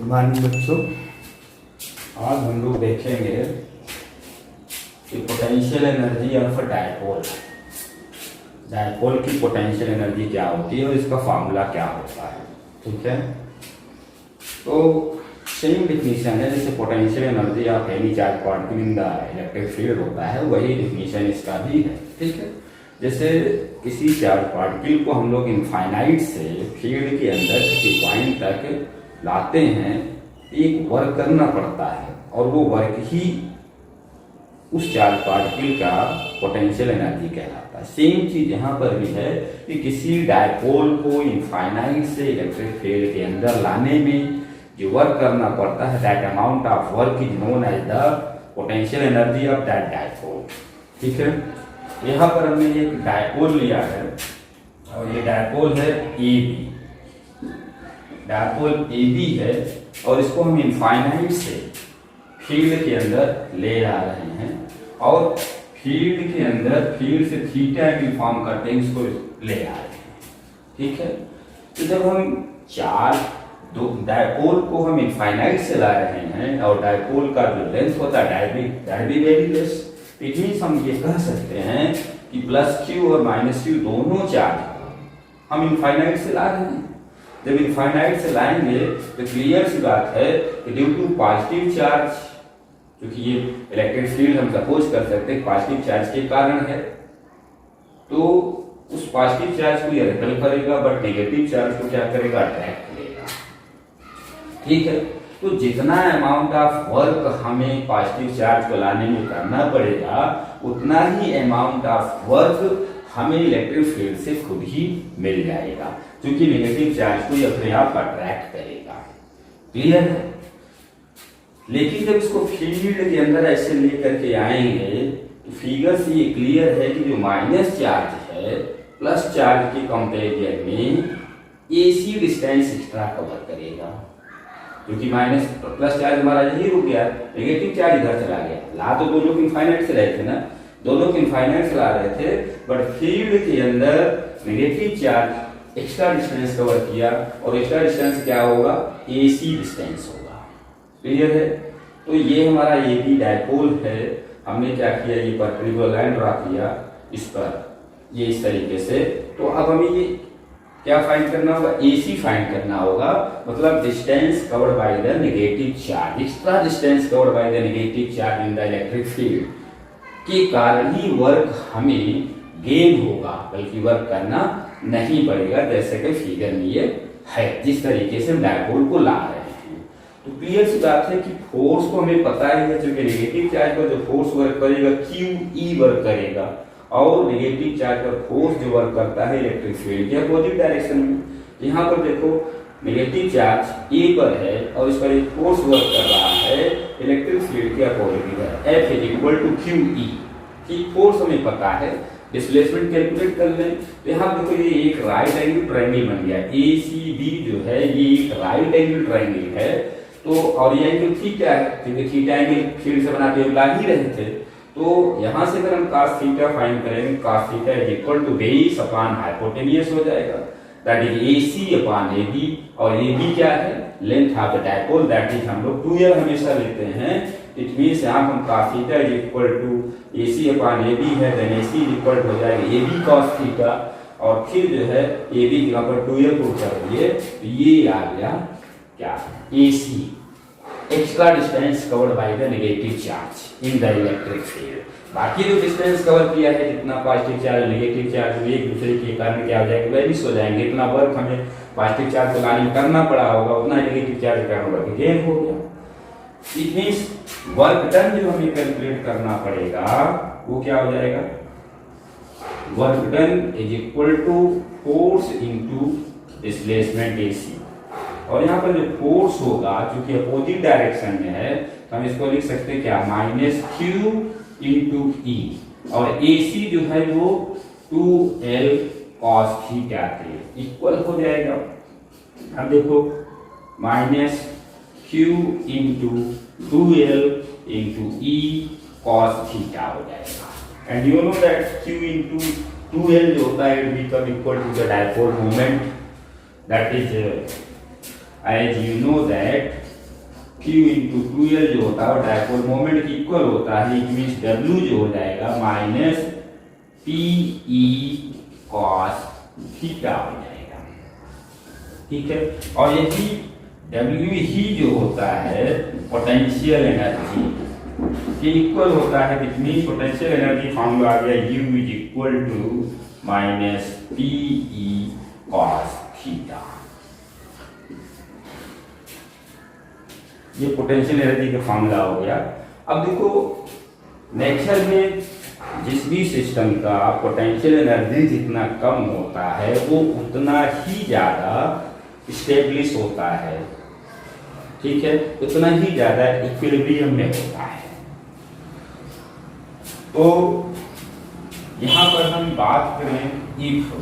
Morning बच्चों, आज हम लोग देखेंगे कि potential energy of dipole. Dipole की पोटेंशियल एनर्जी क्या होती है और इसका फार्मूला क्या होता है। ठीक है, तो सेम डिफिनीशन है जैसे potential energy of any charge particle in the electric field होता है, वही डिफिनीशन इसका भी है। ठीक है, जैसे किसी चार्ज पार्टिकल को हम लोग इनफाइनाइट से फील्ड के अंदर किसी पॉइंट तक लाते हैं, एक वर्क करना पड़ता है और वो वर्क ही उस चार्ज पार्टिकल का पोटेंशियल एनर्जी कहलाता है। सेम चीज यहाँ पर भी है कि किसी डायपोल को इनफाइनाइट से इलेक्ट्रिक फील्ड के अंदर लाने में जो वर्क करना पड़ता है, that amount of work is known as the potential energy of that dipole. ठीक है, यहाँ पर हमने एक डायपोल लिया है और ये डायपोल है AB। डायपोल AB है और इसको हम इनफाइनाइट से फील्ड के अंदर ले आ रहे हैं और फील्ड के अंदर फील्ड से थीटा एंगल फॉर्म करते हैं, इसको ले आ रहे हैं। ठीक है, तो जब हम डायपोल को हम इनफाइनाइट से ला रहे हैं और डायपोल का जो लेंथ होता है that be very less, it means हम ये कह सकते हैं कि प्लस Q और माइनस Q दोनों चार्ज हम इनफाइनाइट से ला रहे हैं। जब इनफाइनाइट से लाएंगे तो क्लियर सी बात है कि ड्यू टू पॉजिटिव चार्ज, क्योंकि ये इलेक्ट्रिक फील्ड हम सपोज कर सकते हैं पॉजिटिव चार्ज के कारण है, तो उस पॉजिटिव चार्ज को ये रिपेल करेगा बट नेगेटिव चार्ज को क्या करेगा, अट्रैक्ट करेगा। ठीक है, तो जितना अमाउंट ऑफ वर्क हमें पॉजिटिव चार्ज को लाने में करना पड़ेगा, उतना ही अमाउंट ऑफ वर्क हमें इलेक्ट्रिक फील्ड से खुद ही मिल जाएगा, क्योंकि नेगेटिव चार्ज को ये अपने आप अट्रैक्ट करेगा। क्लियर है? लेकिन जब इसको फील्ड के अंदर ऐसे लेकर के आएंगे तो फिगर से ये क्लियर है कि जो माइनस चार्ज है प्लस चार्ज के कंपेरिजन में AC डिस्टेंस एक्स्ट्रा कवर करेगा, क्योंकि माइनस प्लस चार्ज हमारा यही रुक गया, नेगेटिव चार्ज इधर चला गया। ला तो दोनों को इनफाइनाइट से रहे थे ना, दोनों को इनफाइनाइट से ला रहे थे, बट फील्ड के अंदर negative charge extra distance cover किया और एक्स्ट्रा डिस्टेंस क्या होगा, AC डिस्टेंस होगा। क्लियर है? तो ये हमारा AB डायपोल है, हमने क्या किया, ये पर्पेंडिकुलर लाइन ड्रा किया इस पर, ये इस तरीके से। तो अब हमें ये क्या फाइंड करना होगा, AC फाइंड करना होगा, मतलब distance covered by the negative charge, extra distance covered by the negative charge in the electric field के कारण ही वर्क हमें गेन होगा, बल्कि वर्क करना नहीं पड़ेगा, जैसे कि फिगर में ये है, जिस तरीके से हम डायपोल को ला रहे हैं। तो क्लियर सी बात है कि फोर्स को हमें पता ही है, क्योंकि नेगेटिव चार्ज पर जो फोर्स वर्क करेगा QE वर्क करेगा और नेगेटिव चार्ज पर फोर्स जो वर्क करता है इलेक्ट्रिक फील्ड के अपोजिट डायरेक्शन में। यहाँ पर देखो नेगेटिव चार्ज A पर है और इस पर एक फोर्स वर्क कर रहा है इलेक्ट्रिक फील्ड के अपोजिट है, F is equal to QE। ठीक, फोर्स हमें पता है, डिस्प्लेसमेंट कैलकुलेट कर लें। तो यहाँ देखो ये एक राइट एंगल ट्रायंगल बन गया, ACB जो है ये एक राइट एंगल ट्रायंगल है। तो और ये एंगल थीटा है, क्योंकि थीटा एंगल फील्ड से बना के ला ही रहे थे। तो यहाँ से अगर हम cos थीटा फाइंड करेंगे, cos theta is equal to base upon hypotenuse हो जाएगा, that is AC upon AB। और AB क्या है, length of the dipole, that is हम लोग 2L हमेशा लेते हैं। इट मींस यहाँ हम cos theta is equal to AC upon AB है, देन AC इज इक्वल हो जाएगा AB cos थीटा, और फिर जो है AB की यहाँ पर 2L को कर दिए, तो ये आ गया क्या, AC extra distance covered by the negative charge in the electric field. बाकी जो डिस्टेंस कवर किया है, जितना पॉजिटिव चार्ज नेगेटिव चार्ज एक दूसरे के कारण क्या हो जाएगा, वेरिस हो जाएंगे। इतना वर्क हमें पॉजिटिव चार्ज को लाने में करना पड़ा होगा, उतना नेगेटिव चार्ज का वर्क गेन हो गया। इट मींस वर्क डन जो हमें कैलकुलेट करना पड़ेगा वो क्या हो जाएगा, work done is equal to force into displacement AC। और यहाँ पर जो फोर्स होगा, क्योंकि अपोजिट डायरेक्शन में है, तो हम इसको लिख सकते हैं क्या, माइनस Q इंटू E, और AC जो है वो 2L cos थीटा के इक्वल हो जाएगा। अब देखो minus Q into 2L into E cos theta हो जाएगा। And you know that Q into 2L जो होता है, it become equal to the dipole moment, that is as you know that Q into 2L जो होता है dipole moment की equal होता है, इट मीन्स W जो हो जाएगा माइनस PE cos थीटा हो जाएगा। ठीक है, और यही W ही जो होता है पोटेंशियल एनर्जी के इक्वल होता है, it means potential energy formula आ गया U is equal to minus PE cos theta. ये पोटेंशियल एनर्जी का फॉर्मूला हो गया। अब देखो नेचर में जिस भी सिस्टम का पोटेंशियल एनर्जी जितना कम होता है वो उतना ही ज्यादा स्टेब्लिश होता है। ठीक है, उतना ही ज्यादा इक्विलिब्रियम में होता है। तो यहां पर हम बात करें if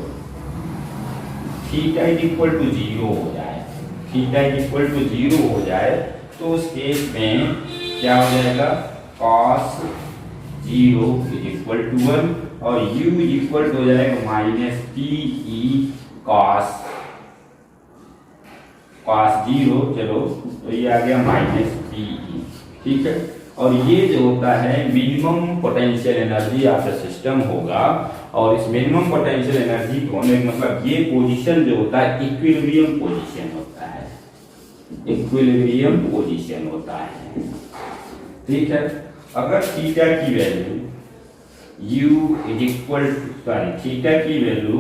theta is equal to 0 हो जाए, थीटा इज इक्वल टू 0 हो जाए तो उस केस में क्या हो जाएगा, cos 0 इज इक्वल टू 1 और u इज इक्वल टू हो जाएगा माइनस PE cos 0, चलो तो ये आ गया माइनस PE। ठीक है, और ये जो होता है minimum potential energy of the system होगा, और इस मिनिमम पोटेंशियल एनर्जी होने का मतलब ये पोजीशन जो होता है इक्विलिब्रियम पोजीशन होता है, इक्विलिब्रियम पोजीशन होता है। ठीक है, अगर थीटा की value u is equal sorry theta की वैल्यू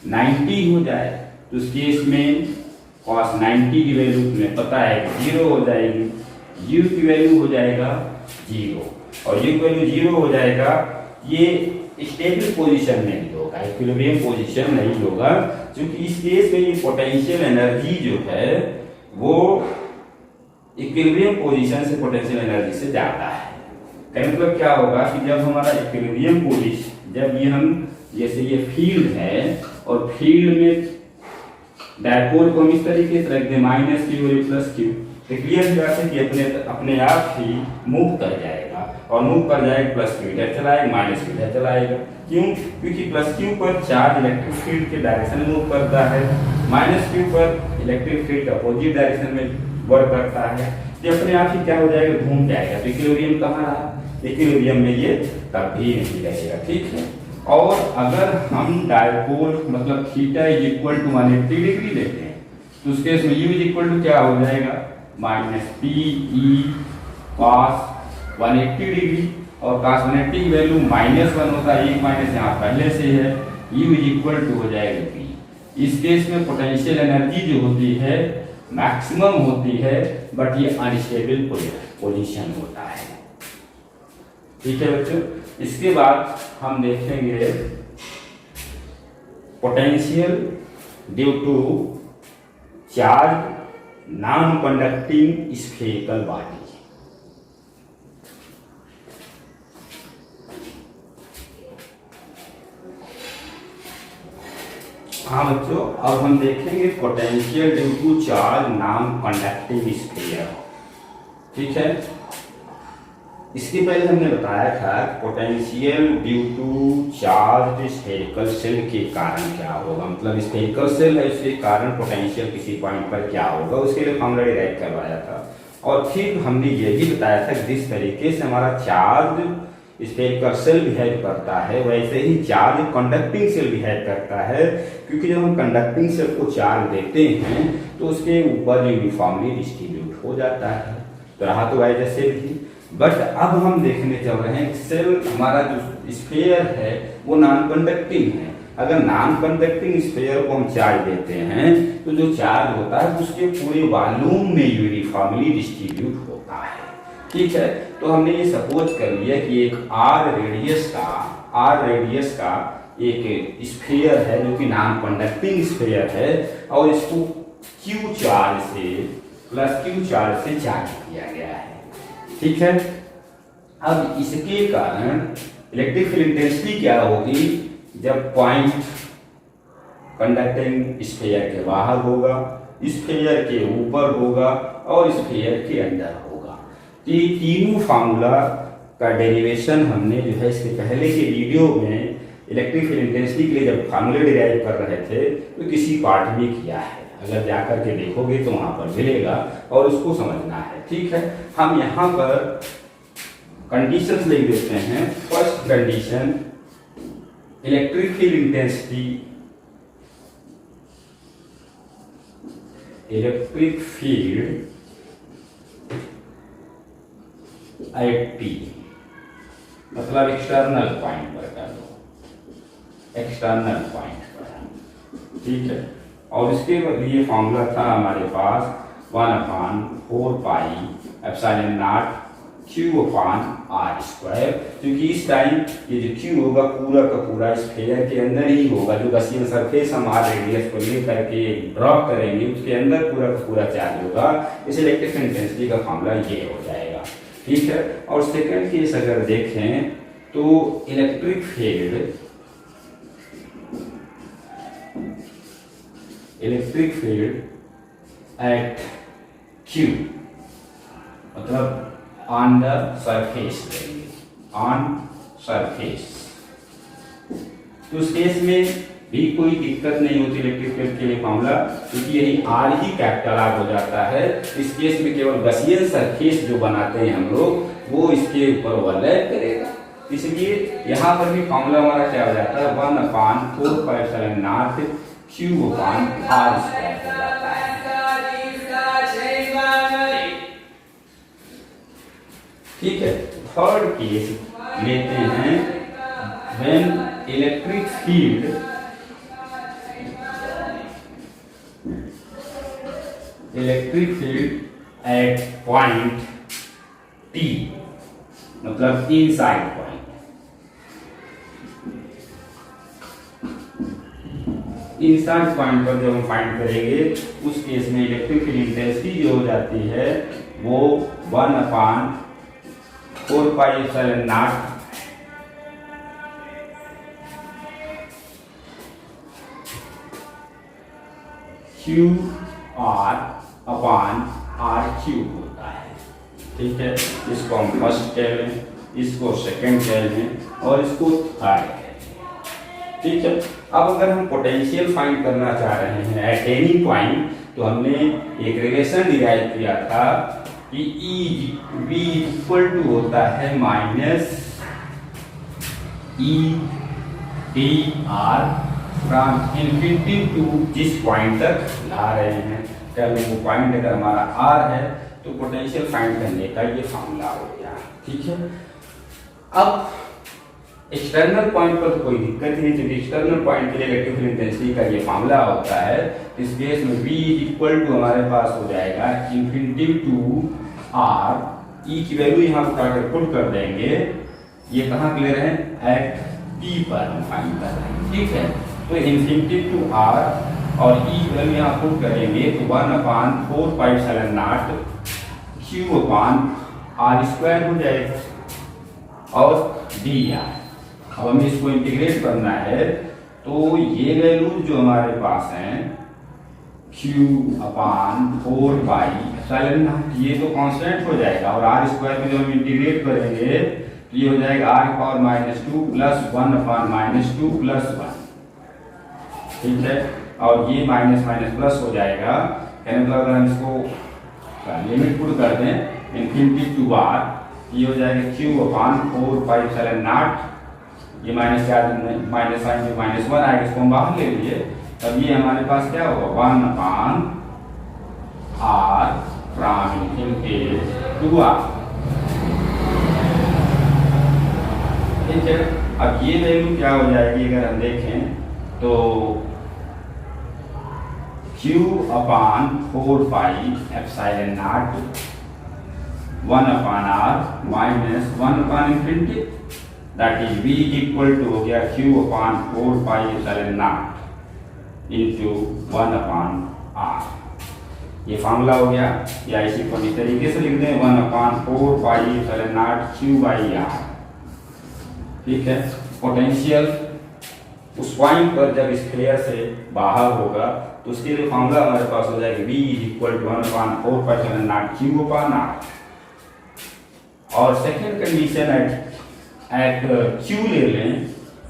90 हो जाए तो उस केस में cos 90 की वैल्यू तुम्हें पता है 0 हो जाएगी, u की वैल्यू हो जाएगा 0 और u की वैल्यू 0 हो जाएगा। ये स्टेबल पोजीशन में नहीं होगा, इक्विलिब्रियम पोजीशन नहीं होगा, क्योंकि इस केस में ये पोटेंशियल एनर्जी जो है वो इक्विलिब्रियम पोजीशन से पोटेंशियल एनर्जी से ज्यादा है। का मतलब क्या होगा कि जब हमारा इक्विलिब्रियम पोजीशन, जब ये हम जैसे ये फील्ड है और फील्ड में डायपोल को हम इस तरीके से रख दें माइनस क्यू और प्लस क्यू, तो क्लियर बात है कि अपने आप ही मूव कर जाएगा, और मूव कर जाएगा प्लस क्यू इधर चलाएगा माइनस क्यू इधर चलाएगा। क्यों? क्योंकि प्लस क्यू पर चार्ज इलेक्ट्रिक फील्ड के डायरेक्शन में मूव करता है, माइनस क्यू पर इलेक्ट्रिक फील्ड अपोजिट डायरेक्शन में वर्क करता है, तो अपने आप ही क्या हो जाएगा, घूम जाएगा। तो इक्विलिब्रियम कहाँ रहा, इक्विलिब्रियम में ये कभी नहीं रहेगा। ठीक है, और अगर हम डायपोल मतलब theta is equal to 180 degree लेते हैं तो उस केस में u इज इक्वल टू क्या हो जाएगा, माइनस PE cos 180 डिग्री, और cos 180 की वैल्यू -1 होता है, एक माइनस यहाँ पहले से है, u इज इक्वल टू हो जाएगा P। इस केस में पोटेंशियल एनर्जी जो होती है मैक्सिमम होती है, बट ये अनस्टेबल पोजीशन होता है। ठीक है बच्चों, इसके बाद हम देखेंगे potential due to charge non conducting spherical body. हाँ बच्चों, अब हम देखेंगे potential due to charge non conducting sphere. ठीक है, इसके पहले हमने बताया था potential due to charge spherical shell के कारण क्या होगा, मतलब स्फेरिकल सेल है उसके कारण पोटेंशियल किसी पॉइंट पर क्या होगा, उसके लिए फॉर्मूला डिराइव करवाया था। और फिर हमने ये भी बताया था कि जिस तरीके से हमारा चार्ज स्फेरिकल सेल बिहेव करता है वैसे ही चार्ज कंडक्टिंग सेल बिहेव करता है, क्योंकि जब हम कंडक्टिंग सेल को चार्ज देते हैं तो उसके ऊपर यूनिफॉर्मली डिस्ट्रीब्यूट हो जाता है, तो रहा तो वाई सेल ही। बट अब हम देखने चल रहे हैं सेल हमारा जो स्फीयर है वो नॉन कंडक्टिंग है। अगर नॉन कंडक्टिंग स्फीयर को हम चार्ज देते हैं तो जो चार्ज होता है उसके पूरे वॉल्यूम में यूनिफॉर्मली डिस्ट्रीब्यूट होता है। ठीक है, तो हमने ये सपोज कर लिया कि एक आर रेडियस का एक स्फीयर है जो कि नॉन कंडक्टिंग स्फीयर है, और इसको क्यू चार्ज से प्लस क्यू चार्ज से चार्ज किया गया है। ठीक है, अब इसके कारण इलेक्ट्रिक फील्ड इंटेंसिटी क्या होगी, जब पॉइंट कंडक्टिंग स्फीयर के बाहर होगा, स्फीयर के ऊपर होगा और स्फीयर के अंदर होगा। तो ये तीनों फार्मूला का डेरिवेशन हमने जो है इसके पहले के वीडियो में इलेक्ट्रिक फील्ड इंटेंसिटी के लिए जब फार्मूले डिराइव कर रहे थे तो किसी पार्ट में किया है। अगर जाकर के देखोगे तो वहां पर मिलेगा और उसको समझना है। ठीक है, हम यहाँ पर कंडीशंस लिख देते हैं। First condition, electric field intensity, electric field at P, मतलब एक्सटर्नल पॉइंट पर कर दो, एक्सटर्नल पॉइंट पर। ठीक है, और इसके लिए फॉर्मूला था हमारे पास 1/4 पाई एप्सिलॉन नॉट Q/r², क्योंकि इस टाइम ये जो Q होगा पूरा का पूरा स्फीयर के अंदर ही होगा। जो गॉसियन सरफेस हम आर रेडियस को ले करके ड्रॉ करेंगे उसके अंदर पूरा का पूरा चार्ज होगा, इसलिए इलेक्ट्रिक इंटेंसिटी का फॉर्मूला ये हो जाएगा। ठीक है, और सेकंड केस अगर देखें तो इलेक्ट्रिक फील्ड एट Q, मतलब on the surface, on surface. तो उस केस में भी कोई दिक्कत नहीं होती इलेक्ट्रिक फील्ड के लिए फॉर्मूला, क्योंकि यही आर ही कैपिटल आर हो जाता है। इस केस में केवल गॉसियन सरफेस जो बनाते हैं हम लोग वो इसके ऊपर ओवरलैप करेगा, इसलिए यहाँ पर भी फॉर्मूला हमारा क्या हो जाता है 1/4 पाई एप्सिलॉन नॉट Q/r² हो जाता है। ठीक है, थर्ड केस लेते हैं, when electric field at point T, मतलब इनसाइड पॉइंट। इनसाइड पॉइंट पर जब हम फाइंड करेंगे उस केस में इलेक्ट्रिक फील्ड इंटेंसिटी जो हो जाती है वो 1/4 पाई एप्सिलॉन नॉट Q/r³ होता है। ठीक है, इसको हम फर्स्ट कह लें, इसको सेकंड कह लें और इसको थर्ड कह लें। ठीक है, अब अगर हम पोटेंशियल फाइंड करना चाह रहे हैं एट एनी पॉइंट, तो हमने एक रिलेशन डिराइव किया था कि V इक्वल टू होता है minus EdR from infinity to जिस पॉइंट तक ला रहे हैं। क्या वो पॉइंट अगर हमारा R है तो पोटेंशियल फाइंड करने का ये फॉर्मूला हो गया। ठीक है, अब एक्सटर्नल पॉइंट पर तो कोई दिक्कत नहीं, क्योंकि एक्सटर्नल पॉइंट के लिए इलेक्ट्रिक फील्ड इंटेंसिटी का ये फॉर्मूला होता है। इस केस में V इक्वल टू हमारे पास हो जाएगा इन्फिनिटी टू R, E की वैल्यू यहाँ उठाकर पुट कर देंगे। ये कहाँ क्लियर है, एट P पर हम फाइंड कर रहे हैं। ठीक है, तो इन्फिनिटी टू R और E की वैल्यू यहाँ पुट करेंगे तो 1/4 पाई एप्सिलॉन नॉट Q/r² हो जाएगा और dr। अब हमें इसको इंटीग्रेट करना है, तो ये वैल्यू जो हमारे पास है Q/4 पाई एप्सिलॉन नॉट, ये तो कांस्टेंट हो जाएगा और r² को जब हम इंटीग्रेट करेंगे तो ये हो जाएगा r⁻² प्लस 1/-2 प्लस 1। ठीक है, और ये माइनस माइनस प्लस हो जाएगा, मतलब अगर हम इसको लिमिट पुट कर दें इन्फिनिटी टू R, ये हो जाएगा Q/4 पाई एप्सिलॉन नॉट, ये माइनस माइनस साइन में -1 आएगा, इसको हम बाहर ले लिए, तब ये हमारे पास क्या होगा 1/r from infinity to R। ठीक है, अब ये वैल्यू क्या हो जाएगी अगर हम देखें तो Q/4 pi epsilon naught 1/r minus 1/∞, that is V equal to हो गया Q/4 pi epsilon naught into 1/r। ये फॉर्मूला हो गया, या इसी को इस तरीके से लिख दें 1/4 पाई एप्सिलॉन नॉट Q/r। ठीक है, पोटेंशियल उस पॉइंट पर जब स्फीयर से बाहर होगा तो उसके लिए फॉर्मूला हमारे पास हो जाएगा V equal to 1/4 pi epsilon naught Q/r। और सेकेंड कंडीशन एट Q ले लें,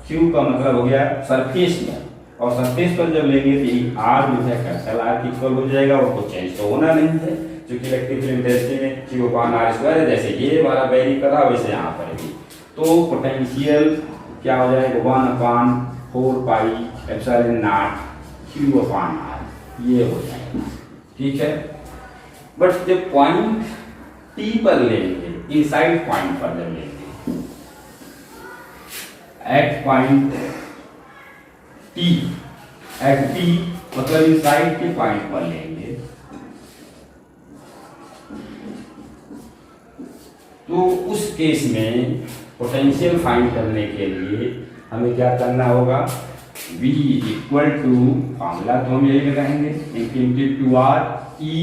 Q का मतलब हो गया सरफेस में, और सरफेस पर जब लेंगे तो ये आर जो है कैपिटल आर की इक्वल हो जाएगा और कुछ चेंज तो होना नहीं है, क्योंकि इलेक्ट्रिक फील्ड इंटेंसिटी में Q अपॉन R स्क्वायर है, जैसे ये वाला वेरी कर रहा वैसे यहाँ पर भी। तो पोटेंशियल क्या हो जाएगा 1/4 pi epsilon not Q upon R, ये हो जाएगा। ठीक है, बट जब पॉइंट T पर लेंगे, इनसाइड पॉइंट पर जब लेंगे, at point T, at T मतलब इनसाइड के पॉइंट पर लेंगे, तो उस केस में पोटेंशियल फाइंड करने के लिए हमें क्या करना होगा, V इक्वल टू फॉर्मूला तो हम यही लगाएंगे infinity to R E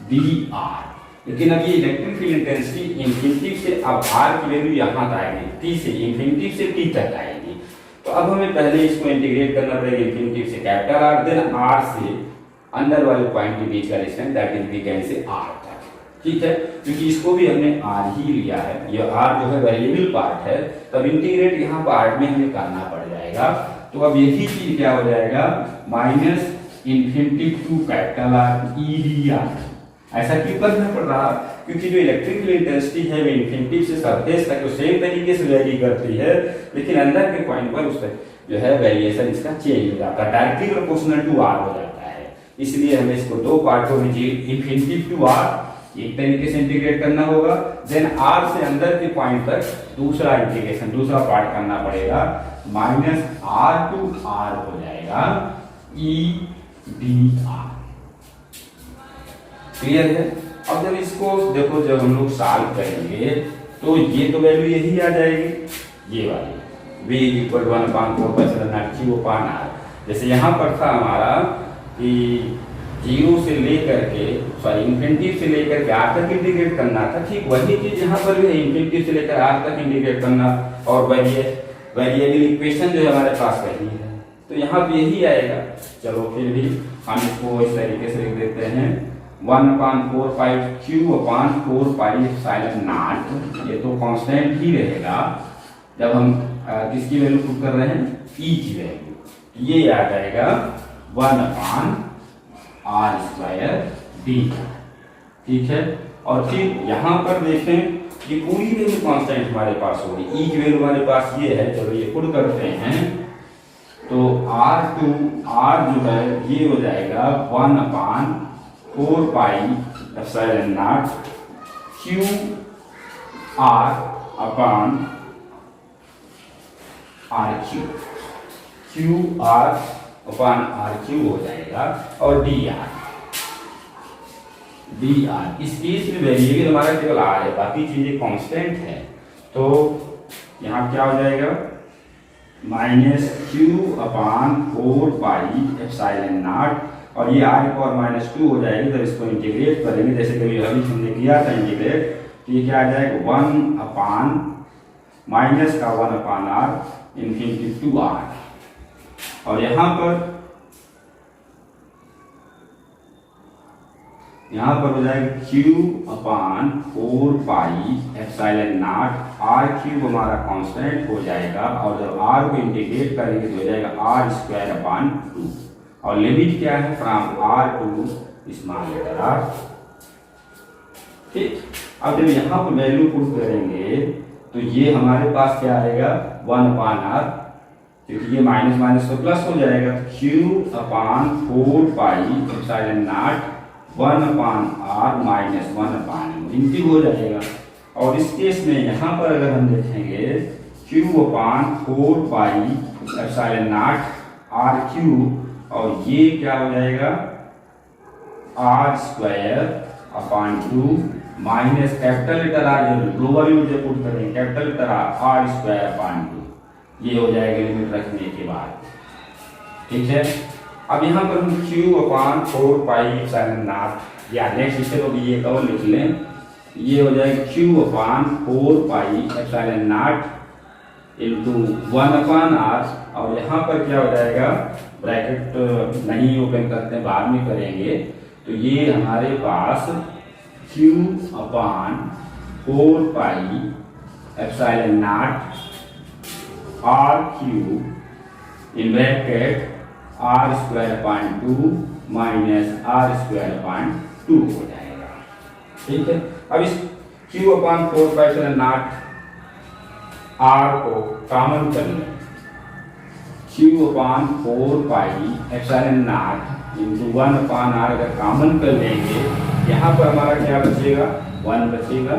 d R। लेकिन अब ये इलेक्ट्रिक फील्ड इंटेंसिटी इंफिनिटी से अब R की वैल्यू यहाँ तक आएगी, T से इंफिनिटी से T तक आएगी। तो अब हमें पहले इसको इंटीग्रेट करना पड़ेगा इंफिनिटी से कैपिटल R, देन R से अंदर वाले पॉइंट के बीच का distance, that is we can say R तक। ठीक है, क्योंकि इसको भी हमने R ही लिया है, ये R जो है वेरिएबल पार्ट है, तब इंटीग्रेट यहाँ पार्ट में हमें करना पड़ जाएगा। तो अब यही चीज क्या हो जाएगा, minus infinity to capital R E d R। ऐसा क्यों करना पड़ रहा, क्योंकि जो इलेक्ट्रिक फील्ड इंटेंसिटी है वो इंफिनिटी से सरफेस तक तो सेम तरीके से वेरी करती है, लेकिन अंदर के पॉइंट पर उसका जो है वेरिएशन इसका चेंज हो जाता है, डायरेक्टली प्रोपोर्शनल टू R हो जाता है। इसलिए हमें इसको दो पार्टों में इंफिनिटी टू R एक तरीके से इंटीग्रेट करना होगा, देन R से अंदर के पॉइंट तक दूसरा इंटीग्रेशन, दूसरा पार्ट करना पड़ेगा, माइनस R टू R हो जाएगा E d R। क्लियर है। अब जब इसको देखो, जब हम लोग सॉल्व करेंगे तो ये तो वैल्यू यही आ जाएगी, ये वाली v equal 1/4 epsilon not Q upon R। जैसे यहाँ पर था हमारा कि 0 से लेकर के इंफिनिटी से लेकर के R तक इंटीग्रेट करना था, ठीक वही चीज यहाँ पर भी है, इंफिनिटी से लेकर R तक इंटीग्रेट करना, और वेरिएबल इक्वेशन जो हमारे पास वही है, तो यहाँ भी यही आएगा। चलो फिर भी हम इसको इस तरीके से लिख देते हैं 1/4 पाई Q upon 4 pi epsilon not, ये तो कांस्टेंट ही रहेगा जब हम किसकी वैल्यू पुट कर रहे हैं, E की वैल्यू, ये आ जाएगा 1/R स्क्वायर d। ठीक है, और फिर यहाँ पर देखें कि पूरी वैल्यू कांस्टेंट हमारे पास होगी, E की वैल्यू हमारे पास ये है, चलो ये पुट करते हैं, तो R जो है ये हो जाएगा 1/4 pi epsilon not Q R upon RQ, Q R upon RQ हो जाएगा, और dr इस केस में वेरिएबल हमारा केवल R है, बाकी चीजें कांस्टेंट है, तो यहाँ क्या हो जाएगा minus Q upon 4 pi epsilon not, और ये R की पावर -2 हो जाएगी, तो इसको इंटीग्रेट करेंगे जैसे कभी अभी हमने किया था इंटीग्रेट, तो ये क्या आ जाएगा 1 अपॉन माइनस का 1 upon R infinity to R, और यहाँ पर हो जाएगा Q upon 4 pi epsilon naught, R cube हमारा कांस्टेंट हो जाएगा, और जब R को इंटीग्रेट करेंगे तो हो जाएगा R स्क्वायर अपॉन 2, और लिमिट क्या है from R to small letter r। ठीक, अब जब यहाँ पर वैल्यू पुट करेंगे तो ये हमारे पास क्या आएगा 1/R, क्योंकि ये माइनस माइनस तो प्लस हो जाएगा, Q upon 4 pi epsilon naught 1/R minus 1/, into हो जाएगा। और इस केस में यहाँ पर अगर हम देखेंगे Q upon 4 pi epsilon naught RQ, और ये क्या हो जाएगा R square upon 2 minus capital letter R, जो लोअर यूजर पुट करेंगे capital letter R square upon 2, ये हो जाएगा लिमिट रखने के बाद। ठीक है, अब यहाँ पर हम Q upon 4 pi epsilon not, या नेक्स्ट इसे तो ये और लिख लें, ये हो जाएगा Q upon 4 pi epsilon naught into 1/R, और यहाँ पर क्या हो जाएगा, ब्रैकेट नहीं ओपन करते, बाद में करेंगे, तो ये हमारे पास Q upon 4 pi epsilon naught R cube in bracket R square upon 2 minus R square upon 2 हो जाएगा। ठीक है, अब इस q upon 4 pi epsilon naught R को कॉमन कर लें। q upon 4 pi epsilon naught into 1 upon R अगर कॉमन कर लेंगे, यहाँ पर हमारा क्या बचेगा, 1 बचेगा।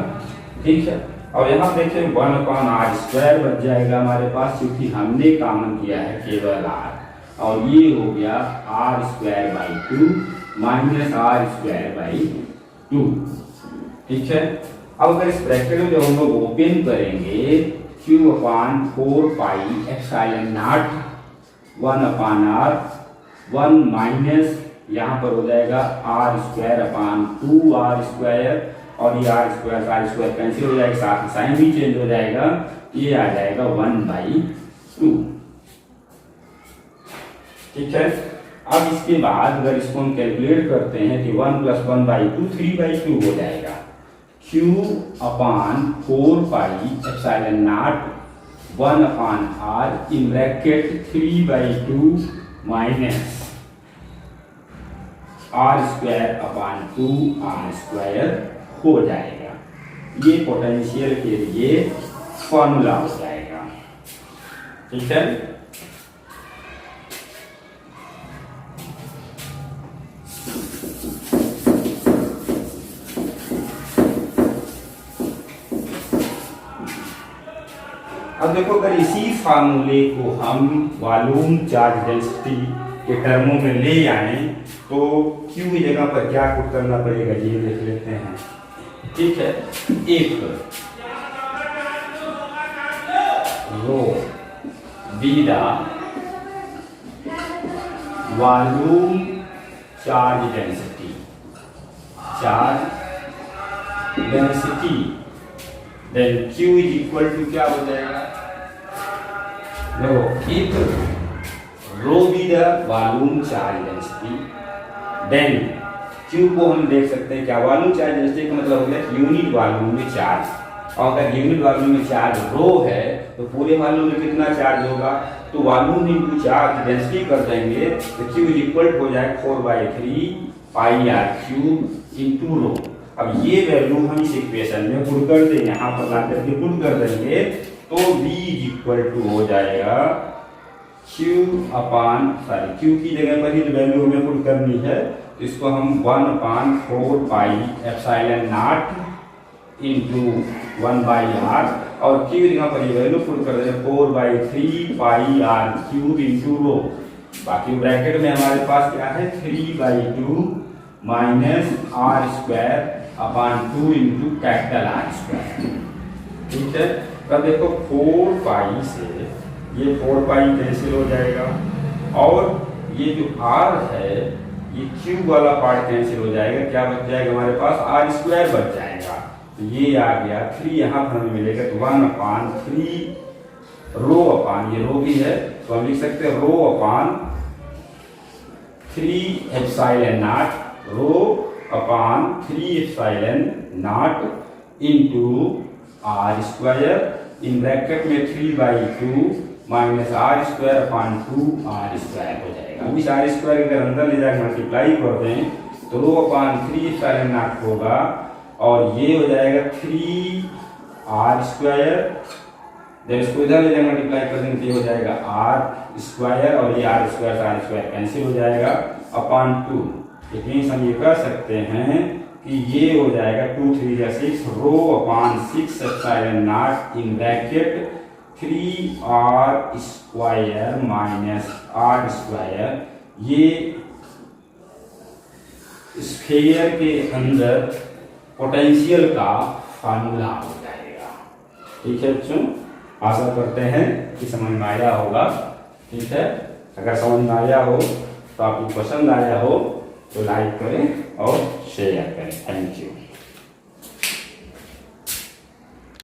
ठीक है, और यहाँ देखें 1 अपॉन आर स्क्वायर बच जाएगा हमारे पास, क्योंकि हमने कॉमन किया है केवल आर, और ये हो गया R square by 2 minus R square by 2। ठीक है, अब अगर इस ब्रैकेट में जो हम लोग ओपन करेंगे, q upon 4 pi epsilon naught 1 upon R, 1 minus यहाँ पर हो जाएगा R square upon 2 R square, और ये आर स्क्वायर कैंसिल हो जाएगा, साथ ही साइन भी चेंज हो जाएगा, ये आ जाएगा 1/2। ठीक है, अब इसके बाद अगर इसको हम कैलकुलेट करते हैं कि 1 + 1/2 3/2 हो जाएगा। q upon 4 pi epsilon naught 1 upon R in bracket 3/2 minus R square upon 2 R square हो जाएगा। ये पोटेंशियल के लिए फॉर्मूला हो जाएगा। ठीक है, अब देखो अगर इसी फार्मूले को हम वॉल्यूम चार्ज डेंसिटी के टर्मों में ले आए तो Q की जगह पर क्या पुट करना पड़ेगा, ये देख लेते हैं। ठीक है, एक rho be the volume charge density, then Q is equal to क्या हो जाएगा, देखो if rho be the volume charge density, then Q को हम देख सकते हैं क्या, वॉल्यूम चार्ज डेंसिटी का मतलब हो गया यूनिट वॉल्यूम में चार्ज, और अगर यूनिट वॉल्यूम में चार्ज रो है तो पूरे वॉल्यूम में कितना चार्ज होगा, तो वॉल्यूम इंटू चार्ज डेंसिटी कर देंगे तो Q इज इक्वल हो जाएगा 4/3 पाई आर क्यूब इंटू रो। अब ये वैल्यू हम इस इक्वेशन में पुट कर देंगे, यहाँ पर ला करके पुट कर देंगे तो V इज इक्वल टू हो जाएगा Q की जगह पर ही वैल्यू हमें पुट करनी है, तो इसको हम 1/4 pi epsilon naught into 1/r, और Q की जगह पर ये वैल्यू पुट कर देंगे 4/3 pi R cube into rho. बाकी ब्रैकेट में हमारे पास क्या है, 3/2 minus R square upon 2 into capital R square. ठीक है, अब देखो 4 पाई से ये 4 पाई कैंसिल हो जाएगा, और ये जो r है ये क्यूब वाला पार्ट कैंसिल हो जाएगा, क्या बच जाएगा हमारे पास, आर स्क्वायर बच जाएगा। तो ये आ गया 3, यहाँ पर हमें मिलेगा तो 1/3 रो अपॉन, ये रो भी है तो हम लिख सकते हैं rho upon 3 epsilon naught, rho upon 3 epsilon naught into R square in bracket में 3/2 minus R square upon 2 R square हो जाएगा। अब इस आर स्क्वायर अगर अंदर ले जाकर मल्टीप्लाई कर दें तो रो अपॉन 3 एप्सिलॉन नॉट होगा, और ये हो जाएगा 3 आर स्क्वायर, जब इसको इधर ले जाकर मल्टीप्लाई कर देंगे तो ये हो जाएगा आर स्क्वायर, और ये आर स्क्वायर कैंसिल हो जाएगा अपॉन 2। इट मीन्स हम ये कह सकते हैं कि ये हो जाएगा 2 3 या 6 rho upon 6 epsilon naught in bracket 3 R square minus R square, ये स्फीयर के अंदर पोटेंशियल का फार्मूला हो जाएगा। ठीक है बच्चों, आशा करते हैं कि समझ में आया होगा। ठीक है, अगर समझ में आया हो तो आपको पसंद आया हो तो लाइक करें और शेयर करें। Thank you.